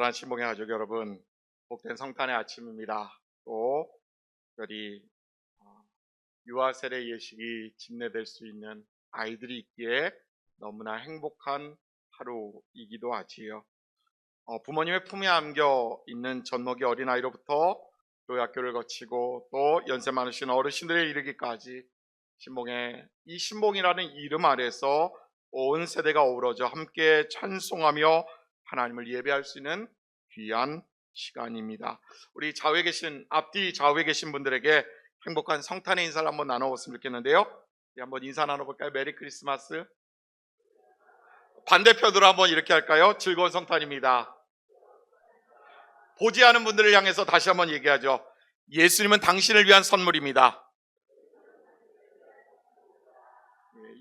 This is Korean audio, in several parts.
사랑하는 신봉의 가족 여러분, 복된 성탄의 아침입니다. 또 특별히 유아 세례 예식이 집례될 수 있는 아이들이 있기에 너무나 행복한 하루이기도 하지요. 부모님의 품에 안겨 있는 젖먹이 어린아이로부터 교회학교를 거치고 또 연세 많으신 어르신들에 이르기까지 이 신봉이라는 이름 아래서 온 세대가 어우러져 함께 찬송하며 하나님을 예배할 수 있는 귀한 시간입니다. 우리 앞뒤 좌우에 계신 분들에게 행복한 성탄의 인사를 한번 나눠봤으면 좋겠는데요. 한번 인사 나눠볼까요? 메리 크리스마스. 반대편으로 한번 이렇게 할까요? 즐거운 성탄입니다. 보지 않은 분들을 향해서 다시 한번 얘기하죠. 예수님은 당신을 위한 선물입니다.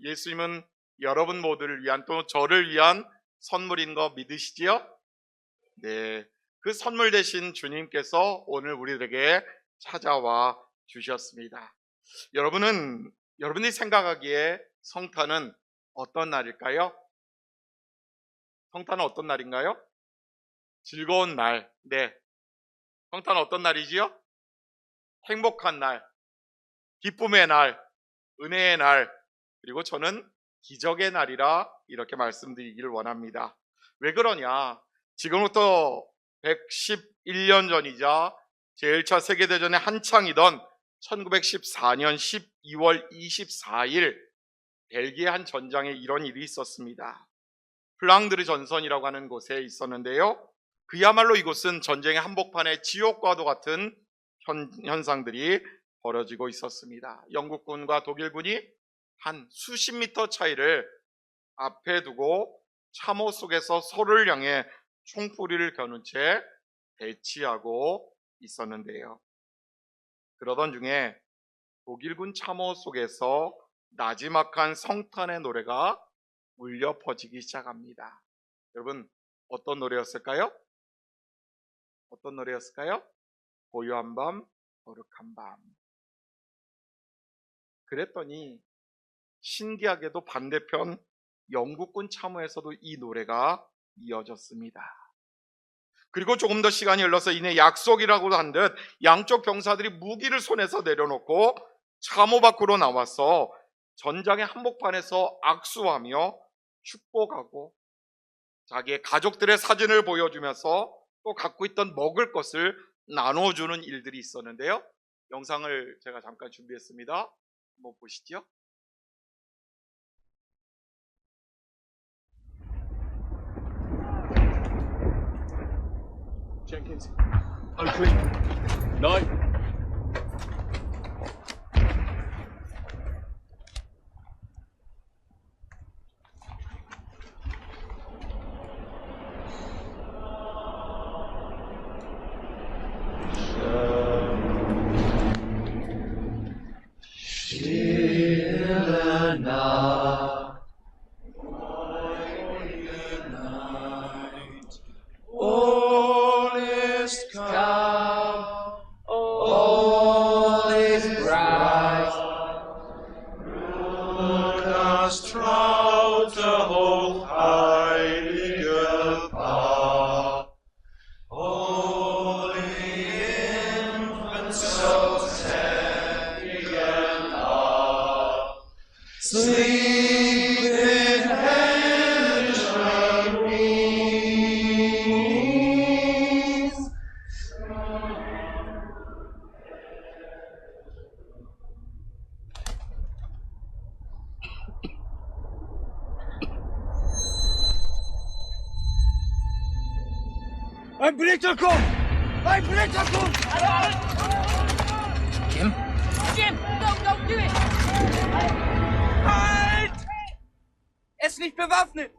예수님은 여러분 모두를 위한, 또 저를 위한 선물인 거 믿으시지요? 네, 그 선물 되신 주님께서 오늘 우리들에게 찾아와 주셨습니다. 여러분이 생각하기에 성탄은 어떤 날일까요? 성탄은 어떤 날인가요? 즐거운 날. 네, 성탄은 어떤 날이지요? 행복한 날, 기쁨의 날, 은혜의 날, 그리고 저는 기적의 날이라 이렇게 말씀드리기를 원합니다. 왜 그러냐? 지금부터 111년 전이자 제1차 세계대전의 한창이던 1914년 12월 24일 벨기에 한 전장에 이런 일이 있었습니다. 플랑드르 전선이라고 하는 곳에 있었는데요. 그야말로 이곳은 전쟁의 한복판에 지옥과도 같은 현상들이 벌어지고 있었습니다. 영국군과 독일군이 한 수십 미터 차이를 앞에 두고 참호 속에서 서로를 향해 총소리를 겨눈 채 대치하고 있었는데요. 그러던 중에 독일군 참호 속에서 나지막한 성탄의 노래가 울려 퍼지기 시작합니다. 여러분, 어떤 노래였을까요? 어떤 노래였을까요? 고요한 밤, 거룩한 밤. 그랬더니 신기하게도 반대편 영국군 참호에서도 이 노래가 이어졌습니다. 그리고 조금 더 시간이 흘러서 이내 약속이라고 한 듯 양쪽 병사들이 무기를 손에서 내려놓고 참호 밖으로 나와서 전장의 한복판에서 악수하며 축복하고 자기의 가족들의 사진을 보여주면서 또 갖고 있던 먹을 것을 나눠주는 일들이 있었는데요. 영상을 제가 잠깐 준비했습니다. 한번 보시죠. Jenkins, Oakley, Knight. Ein Blickerkopf! Ein Blickerkopf! Jim? Jim, don't do it! Halt! Er ist nicht bewaffnet!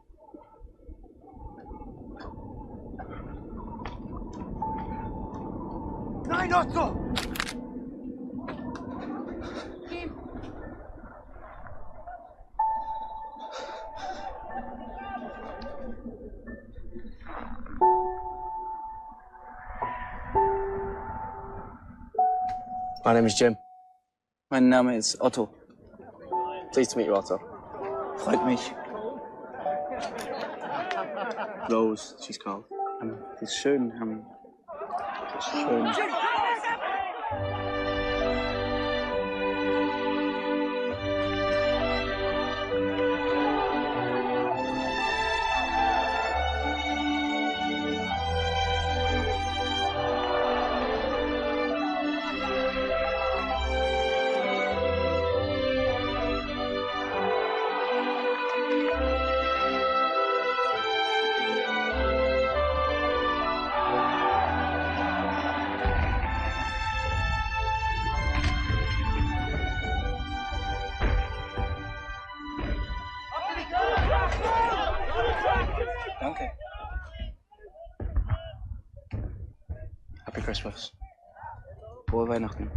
Nein, Otto! Jim! My name is Jim. Mein Name ist Otto. Pleased to meet you, Otto. Freut mich. Rose, she's called. Das ist schön. Das ist schön. Danke. Happy Christmas. Frohe Weihnachten.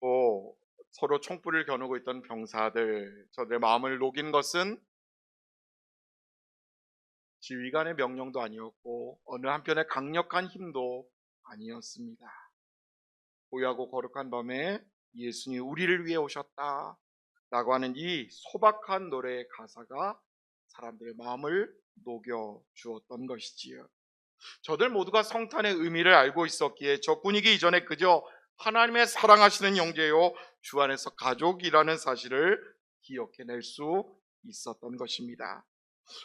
또 서로 총불을 겨누고 있던 병사들, 저들의 마음을 녹인 것은 지휘관의 명령도 아니었고 어느 한편의 강력한 힘도 아니었습니다. 고요하고 거룩한 밤에 예수님이 우리를 위해 오셨다 라고 하는 이 소박한 노래의 가사가 사람들의 마음을 녹여 주었던 것이지요. 저들 모두가 성탄의 의미를 알고 있었기에 적군이기 이전에 그저 하나님의 사랑하시는 형제요 주 안에서 가족이라는 사실을 기억해낼 수 있었던 것입니다.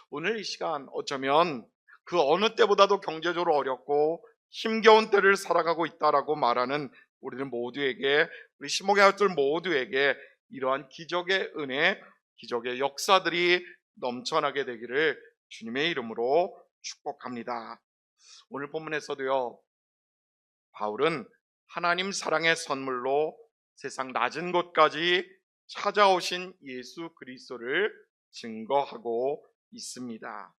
오늘 이 시간 어쩌면 그 어느 때보다도 경제적으로 어렵고 힘겨운 때를 살아가고 있다라고 말하는 우리들 모두에게, 우리 신목의 아들 모두에게 이러한 기적의 은혜, 기적의 역사들이 넘쳐나게 되기를 주님의 이름으로 축복합니다. 오늘 본문에서도요, 바울은 하나님 사랑의 선물로 세상 낮은 곳까지 찾아오신 예수 그리스도를 증거하고 있습니다.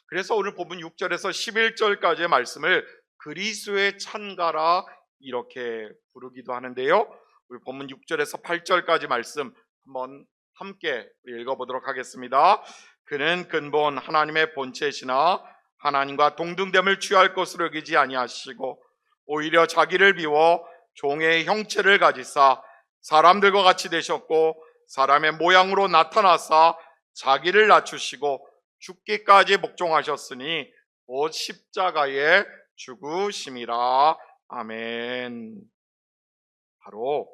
그래서 오늘 본문 6절에서 11절까지의 말씀을 그리스도의 찬가라 이렇게 부르기도 하는데요. 우리 본문 6절에서 8절까지 말씀 한번 함께 읽어보도록 하겠습니다. 그는 근본 하나님의 본체시나 하나님과 동등됨을 취할 것으로 여기지 아니하시고 오히려 자기를 비워 종의 형체를 가지사 사람들과 같이 되셨고 사람의 모양으로 나타나사 자기를 낮추시고 죽기까지 복종하셨으니 곧 십자가에 죽으심이라. 아멘. 바로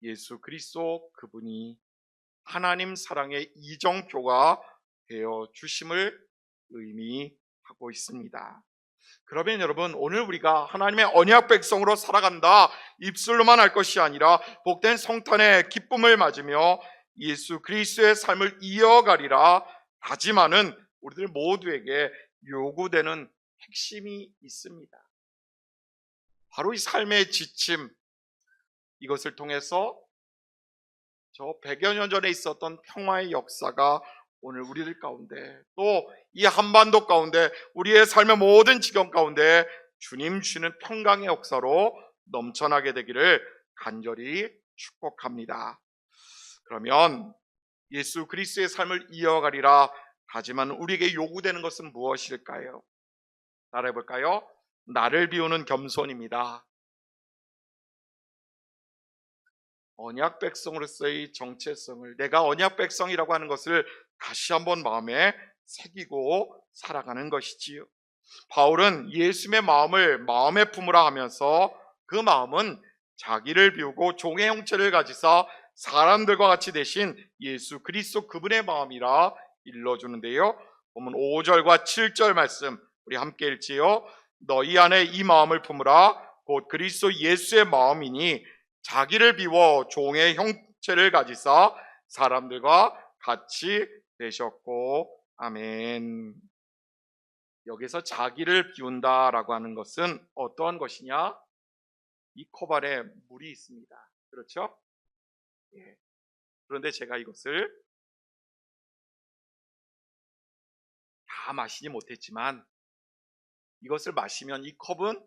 예수 그리스도 그분이 하나님 사랑의 이정표가 되어 주심을 의미하고 있습니다. 그러면 여러분, 오늘 우리가 하나님의 언약 백성으로 살아간다 입술로만 할 것이 아니라 복된 성탄의 기쁨을 맞으며 예수 그리스도의 삶을 이어가리라 다짐하는 우리들 모두에게 요구되는 핵심이 있습니다. 바로 이 삶의 지침, 이것을 통해서 저 100여 년 전에 있었던 평화의 역사가 오늘 우리들 가운데, 또 이 한반도 가운데, 우리의 삶의 모든 지경 가운데 주님 주시는 평강의 역사로 넘쳐나게 되기를 간절히 축복합니다. 그러면 예수 그리스도의 삶을 이어가리라 하지만 우리에게 요구되는 것은 무엇일까요? 따라해볼까요? 나를 비우는 겸손입니다. 언약 백성으로서의 정체성을, 내가 언약 백성이라고 하는 것을 다시 한번 마음에 새기고 살아가는 것이지요. 바울은 예수님의 마음을 마음에 품으라 하면서 그 마음은 자기를 비우고 종의 형체를 가지사 사람들과 같이 되신 예수 그리스도 그분의 마음이라 일러주는데요. 보면 5절과 7절 말씀 우리 함께 읽지요. 너희 안에 이 마음을 품으라. 곧 그리스도 예수의 마음이니 자기를 비워 종의 형체를 가지사 사람들과 같이 되셨고. 아멘. 여기서 자기를 비운다라고 하는 것은 어떠한 것이냐? 이 컵 안에 물이 있습니다. 그렇죠? 예. 그런데 제가 이것을 다 마시지 못했지만 이것을 마시면 이 컵은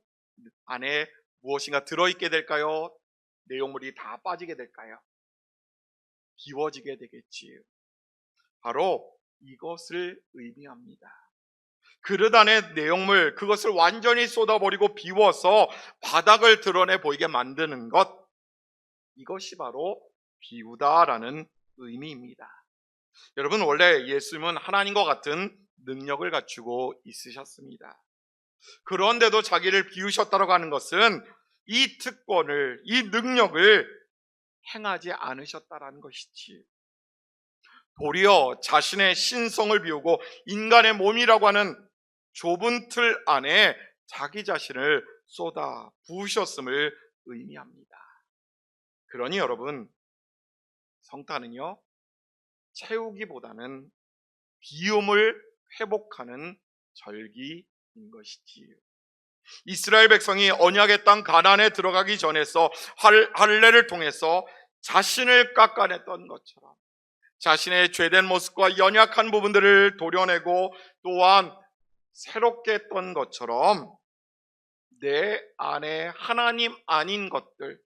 안에 무엇인가 들어있게 될까요? 내용물이 다 빠지게 될까요? 비워지게 되겠지요. 바로 이것을 의미합니다. 그릇 안에 내용물, 그것을 완전히 쏟아버리고 비워서 바닥을 드러내 보이게 만드는 것, 이것이 바로 비우다라는 의미입니다. 여러분, 원래 예수님은 하나님과 같은 능력을 갖추고 있으셨습니다. 그런데도 자기를 비우셨다고 하는 것은 이 특권을, 이 능력을 행하지 않으셨다라는 것이지, 도리어 자신의 신성을 비우고 인간의 몸이라고 하는 좁은 틀 안에 자기 자신을 쏟아 부으셨음을 의미합니다. 그러니 여러분, 성탄은요, 채우기보다는 비움을 회복하는 절기인 것이지요. 이스라엘 백성이 언약의 땅 가나안에 들어가기 전에서 할례를 통해서 자신을 깎아냈던 것처럼 자신의 죄된 모습과 연약한 부분들을 도려내고 또한 새롭게 했던 것처럼 내 안에 하나님 아닌 것들,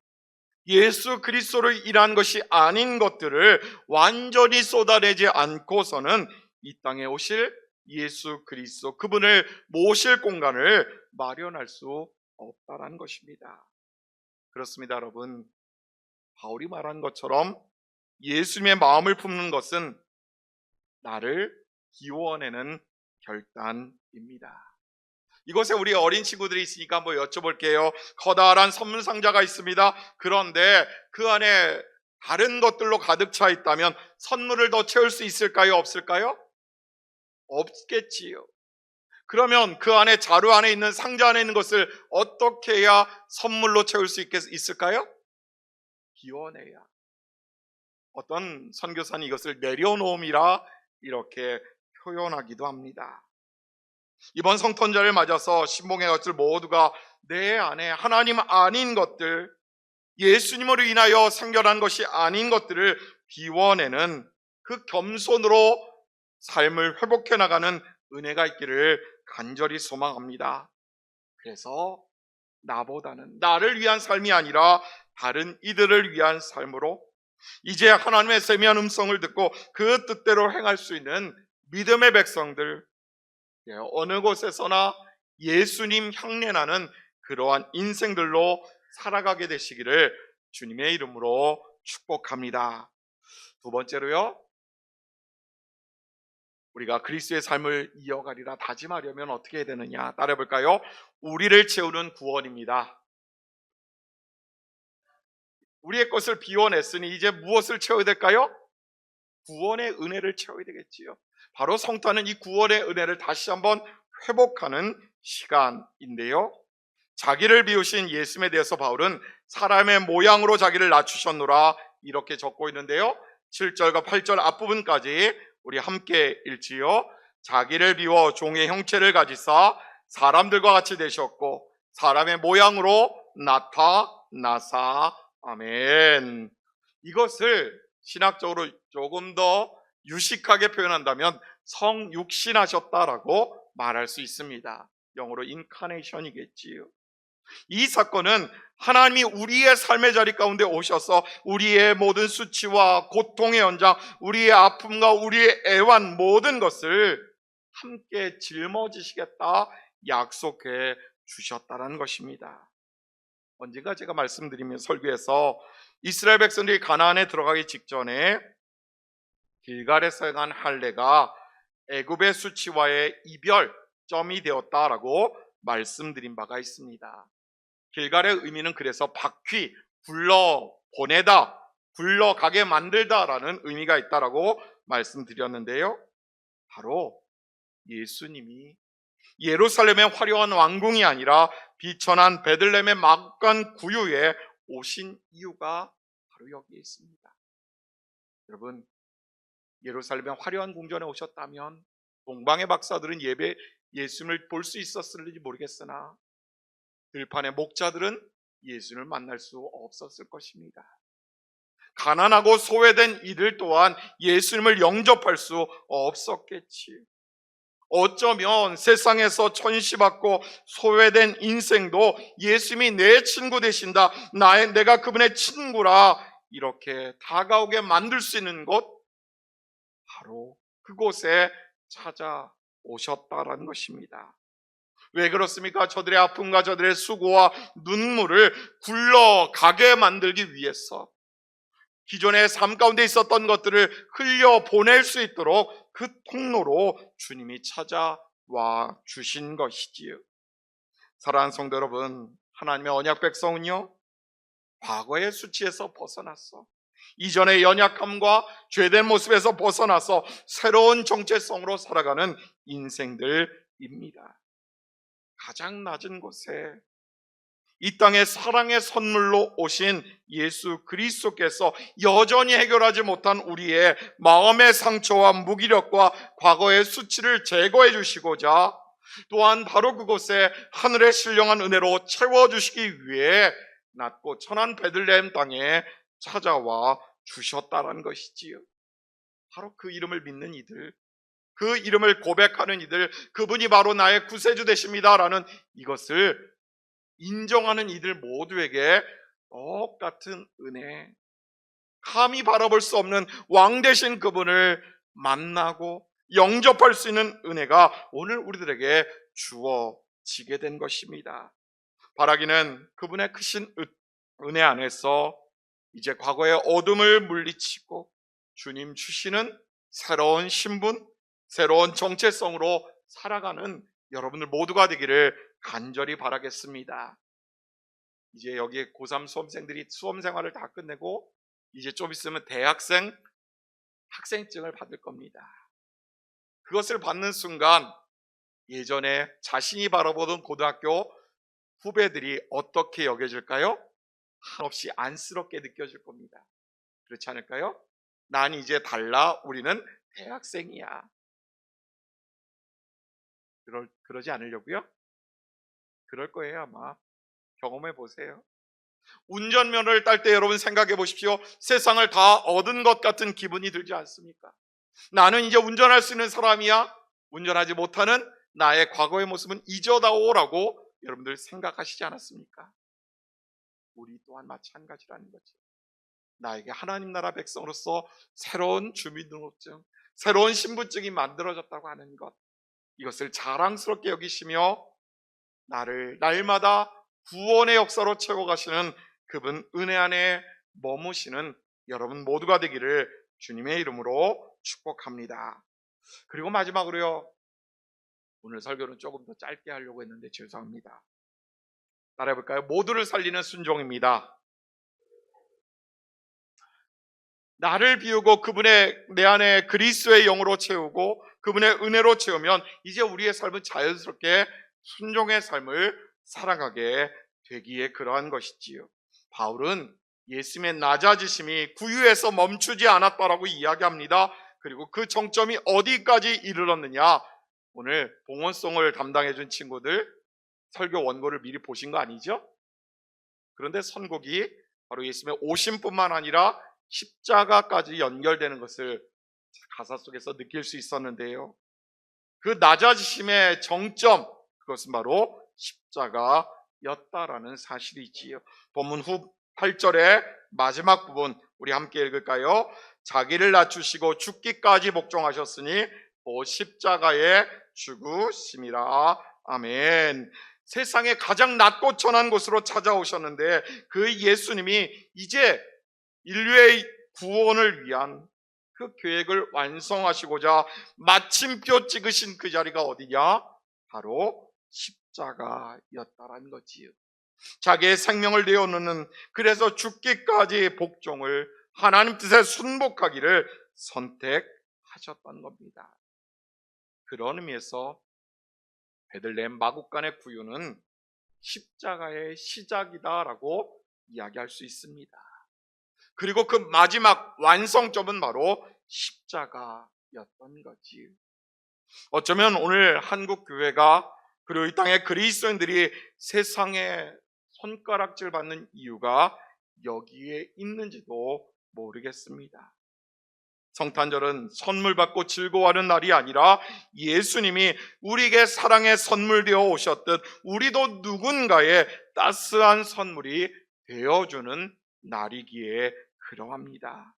예수 그리스도로 일한 것이 아닌 것들을 완전히 쏟아내지 않고서는 이 땅에 오실 예수 그리스도, 그분을 모실 공간을 마련할 수 없다라는 것입니다. 그렇습니다, 여러분. 바울이 말한 것처럼 예수님의 마음을 품는 것은 나를 기워내는 결단입니다. 이곳에 우리 어린 친구들이 있으니까 한번 여쭤볼게요. 커다란 선물 상자가 있습니다. 그런데 그 안에 다른 것들로 가득 차 있다면 선물을 더 채울 수 있을까요? 없을까요? 없겠지요. 그러면 그 안에 자루 안에 있는 상자 안에 있는 것을 어떻게 해야 선물로 채울 수 있을까요? 비워내야. 어떤 선교사는 이것을 내려놓음이라 이렇게 표현하기도 합니다. 이번 성탄절을 맞아서 신봉의 것들 모두가 내 안에 하나님 아닌 것들, 예수님으로 인하여 생겨난 것이 아닌 것들을 비워내는 그 겸손으로 삶을 회복해 나가는 은혜가 있기를 간절히 소망합니다. 그래서 나보다는, 나를 위한 삶이 아니라 다른 이들을 위한 삶으로 이제 하나님의 세미한 음성을 듣고 그 뜻대로 행할 수 있는 믿음의 백성들, 어느 곳에서나 예수님 향례나는 그러한 인생들로 살아가게 되시기를 주님의 이름으로 축복합니다. 두 번째로요, 우리가 그리스도의 삶을 이어가리라 다짐하려면 어떻게 해야 되느냐, 따라해볼까요? 우리를 채우는 구원입니다. 우리의 것을 비워냈으니 이제 무엇을 채워야 될까요? 구원의 은혜를 채워야 되겠지요. 바로 성탄은 이 구원의 은혜를 다시 한번 회복하는 시간인데요, 자기를 비우신 예수님에 대해서 바울은 사람의 모양으로 자기를 낮추셨노라 이렇게 적고 있는데요, 7절과 8절 앞부분까지 우리 함께 읽지요. 자기를 비워 종의 형체를 가지사 사람들과 같이 되셨고 사람의 모양으로 나타나사. 아멘. 이것을 신학적으로 조금 더 유식하게 표현한다면 성육신하셨다라고 말할 수 있습니다. 영어로 인카네이션이겠지요. 이 사건은 하나님이 우리의 삶의 자리 가운데 오셔서 우리의 모든 수치와 고통의 연장, 우리의 아픔과 우리의 애환 모든 것을 함께 짊어지시겠다 약속해 주셨다는 것입니다. 언젠가 제가 말씀드리면 설교에서 이스라엘 백성들이 가나안에 들어가기 직전에 길갈에서 행한 할례가 애굽의 수치와의 이별점이 되었다라고 말씀드린 바가 있습니다. 길갈의 의미는 그래서 바퀴, 굴러보내다, 굴러가게 만들다라는 의미가 있다라고 말씀드렸는데요, 바로 예수님이 예루살렘의 화려한 왕궁이 아니라 비천한 베들레헴의 막간 구유에 오신 이유가 바로 여기에 있습니다. 여러분, 예루살렘의 화려한 궁전에 오셨다면 동방의 박사들은 예수님을 볼 수 있었을지 모르겠으나 들판의 목자들은 예수님을 만날 수 없었을 것입니다. 가난하고 소외된 이들 또한 예수님을 영접할 수 없었겠지. 어쩌면 세상에서 천시받고 소외된 인생도 예수님이 내 친구 되신다, 내가 그분의 친구라 이렇게 다가오게 만들 수 있는 곳, 바로 그곳에 찾아오셨다라는 것입니다. 왜 그렇습니까? 저들의 아픔과 저들의 수고와 눈물을 굴러가게 만들기 위해서 기존의 삶 가운데 있었던 것들을 흘려보낼 수 있도록 그 통로로 주님이 찾아와 주신 것이지요. 사랑하는 성도 여러분, 하나님의 언약 백성은요, 과거의 수치에서 벗어났어. 이전의 연약함과 죄된 모습에서 벗어나서 새로운 정체성으로 살아가는 인생들입니다. 가장 낮은 곳에 이 땅에 사랑의 선물로 오신 예수 그리스도께서 여전히 해결하지 못한 우리의 마음의 상처와 무기력과 과거의 수치를 제거해 주시고자, 또한 바로 그곳에 하늘의 신령한 은혜로 채워주시기 위해 낮고 천한 베들레헴 땅에 찾아와 주셨다는 것이지요. 바로 그 이름을 믿는 이들, 그 이름을 고백하는 이들, 그분이 바로 나의 구세주 되십니다라는 이것을 인정하는 이들 모두에게 똑같은 은혜, 감히 바라볼 수 없는 왕 되신 그분을 만나고 영접할 수 있는 은혜가 오늘 우리들에게 주어지게 된 것입니다. 바라기는 그분의 크신 은혜 안에서 이제 과거의 어둠을 물리치고 주님 주시는 새로운 신분, 새로운 정체성으로 살아가는 여러분들 모두가 되기를 간절히 바라겠습니다. 이제 여기에 고3 수험생들이 수험 생활을 다 끝내고 이제 좀 있으면 대학생 학생증을 받을 겁니다. 그것을 받는 순간 예전에 자신이 바라보던 고등학교 후배들이 어떻게 여겨질까요? 한없이 안쓰럽게 느껴질 겁니다. 그렇지 않을까요? 난 이제 달라, 우리는 대학생이야. 그러지 않으려고요? 그럴 거예요. 아마 경험해 보세요. 운전면허를 딸 때 여러분 생각해 보십시오. 세상을 다 얻은 것 같은 기분이 들지 않습니까? 나는 이제 운전할 수 있는 사람이야. 운전하지 못하는 나의 과거의 모습은 잊어다오라고 여러분들 생각하시지 않았습니까? 우리 또한 마찬가지라는 거죠. 나에게 하나님 나라 백성으로서 새로운 주민등록증, 새로운 신분증이 만들어졌다고 하는 것, 이것을 자랑스럽게 여기시며 나를 날마다 구원의 역사로 채워가시는 그분 은혜 안에 머무시는 여러분 모두가 되기를 주님의 이름으로 축복합니다. 그리고 마지막으로요, 오늘 설교는 조금 더 짧게 하려고 했는데 죄송합니다. 따라해볼까요? 모두를 살리는 순종입니다. 나를 비우고 그분의 내 안에 그리스도의 영으로 채우고 그분의 은혜로 채우면 이제 우리의 삶은 자연스럽게 순종의 삶을 살아가게 되기에 그러한 것이지요. 바울은 예수님의 낮아지심이 구유에서 멈추지 않았다라고 이야기합니다. 그리고 그 정점이 어디까지 이르렀느냐, 오늘 봉헌송을 담당해 준 친구들 설교 원고를 미리 보신 거 아니죠? 그런데 선곡이 바로 예수님의 오심뿐만 아니라 십자가까지 연결되는 것을 가사 속에서 느낄 수 있었는데요, 그 낮아지심의 정점, 그것은 바로 십자가였다라는 사실이지요. 본문 후 8절의 마지막 부분 우리 함께 읽을까요? 자기를 낮추시고 죽기까지 복종하셨으니 그 십자가에 죽으심이라. 아멘. 세상에 가장 낮고 천한 곳으로 찾아오셨는데 그 예수님이 이제 인류의 구원을 위한 그 계획을 완성하시고자 마침표 찍으신 그 자리가 어디냐? 바로 십자가였다라는 거지요. 자기의 생명을 내어놓는, 그래서 죽기까지 복종을, 하나님 뜻에 순복하기를 선택하셨던 겁니다. 그런 의미에서 베들레헴 마국간의 구유는 십자가의 시작이다라고 이야기할 수 있습니다. 그리고 그 마지막 완성점은 바로 십자가였던 거지. 어쩌면 오늘 한국 교회가, 그리고 이 땅의 그리스도인들이 세상에 손가락질 받는 이유가 여기에 있는지도 모르겠습니다. 성탄절은 선물 받고 즐거워하는 날이 아니라 예수님이 우리에게 사랑의 선물되어 오셨듯 우리도 누군가의 따스한 선물이 되어주는 날이기에 그러합니다.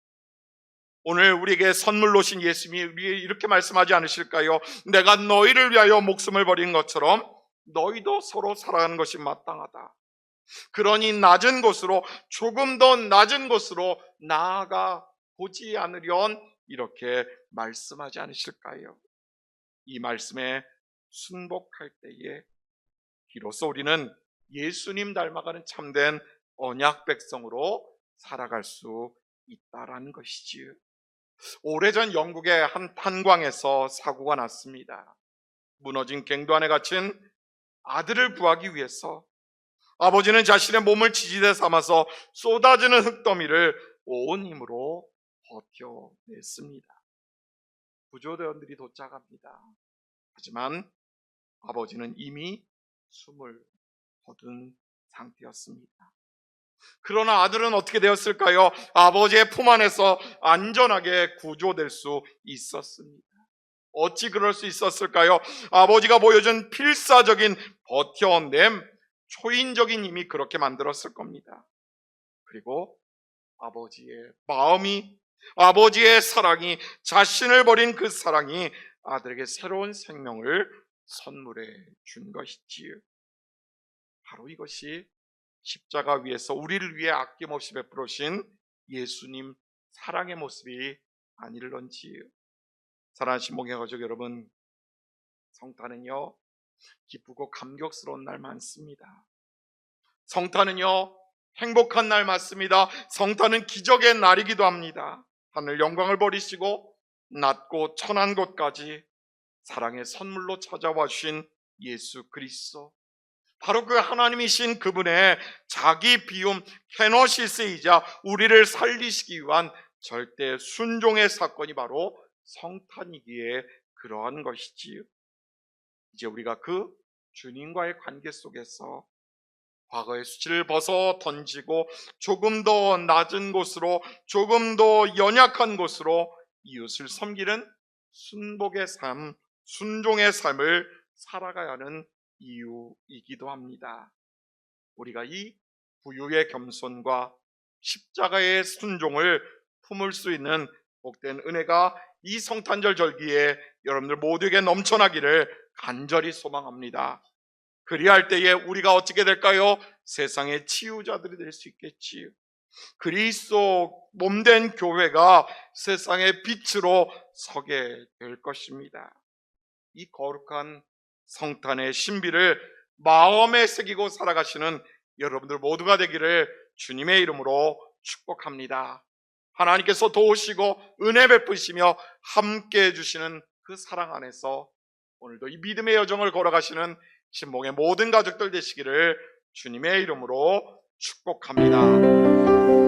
오늘 우리에게 선물로 오신 예수님이 우리에게 이렇게 말씀하지 않으실까요? 내가 너희를 위하여 목숨을 버린 것처럼 너희도 서로 살아가는 것이 마땅하다. 그러니 낮은 곳으로, 조금 더 낮은 곳으로 나아가 보지 않으련 이렇게 말씀하지 않으실까요? 이 말씀에 순복할 때에 비로소 우리는 예수님 닮아가는 참된 언약 백성으로 살아갈 수 있다라는 것이지요. 오래전 영국의 한 탄광에서 사고가 났습니다. 무너진 갱도 안에 갇힌 아들을 구하기 위해서 아버지는 자신의 몸을 지지대 삼아서 쏟아지는 흙더미를 온 힘으로 버텨냈습니다. 구조대원들이 도착합니다. 하지만 아버지는 이미 숨을 거둔 상태였습니다. 그러나 아들은 어떻게 되었을까요? 아버지의 품 안에서 안전하게 구조될 수 있었습니다. 어찌 그럴 수 있었을까요? 아버지가 보여준 필사적인 버텨냄, 초인적인 힘이 그렇게 만들었을 겁니다. 그리고 아버지의 마음이, 아버지의 사랑이, 자신을 버린 그 사랑이 아들에게 새로운 생명을 선물해 준 것이지요. 바로 이것이 십자가 위에서 우리를 위해 아낌없이 베풀으신 예수님 사랑의 모습이 아닐런지요. 사랑하는 신봉의 가족 여러분, 성탄은요 기쁘고 감격스러운 날 많습니다. 성탄은요 행복한 날 맞습니다. 성탄은 기적의 날이기도 합니다. 하늘 영광을 버리시고 낮고 천한 곳까지 사랑의 선물로 찾아와 주신 예수 그리스도, 바로 그 하나님이신 그분의 자기 비움 케노시스이자 우리를 살리시기 위한 절대 순종의 사건이 바로 성탄이기에 그러한 것이지요. 이제 우리가 그 주님과의 관계 속에서 과거의 수치를 벗어 던지고 조금 더 낮은 곳으로, 조금 더 연약한 곳으로 이웃을 섬기는 순복의 삶, 순종의 삶을 살아가야 하는 이유이기도 합니다. 우리가 이 부유의 겸손과 십자가의 순종을 품을 수 있는 복된 은혜가 이 성탄절 절기에 여러분들 모두에게 넘쳐나기를 간절히 소망합니다. 그리할 때에 우리가 어떻게 될까요? 세상의 치유자들이 될 수 있겠지요. 그리스도 몸된 교회가 세상의 빛으로 서게 될 것입니다. 이 거룩한 성탄의 신비를 마음에 새기고 살아가시는 여러분들 모두가 되기를 주님의 이름으로 축복합니다. 하나님께서 도우시고 은혜 베푸시며 함께 해주시는 그 사랑 안에서 오늘도 이 믿음의 여정을 걸어가시는 신봉의 모든 가족들 되시기를 주님의 이름으로 축복합니다.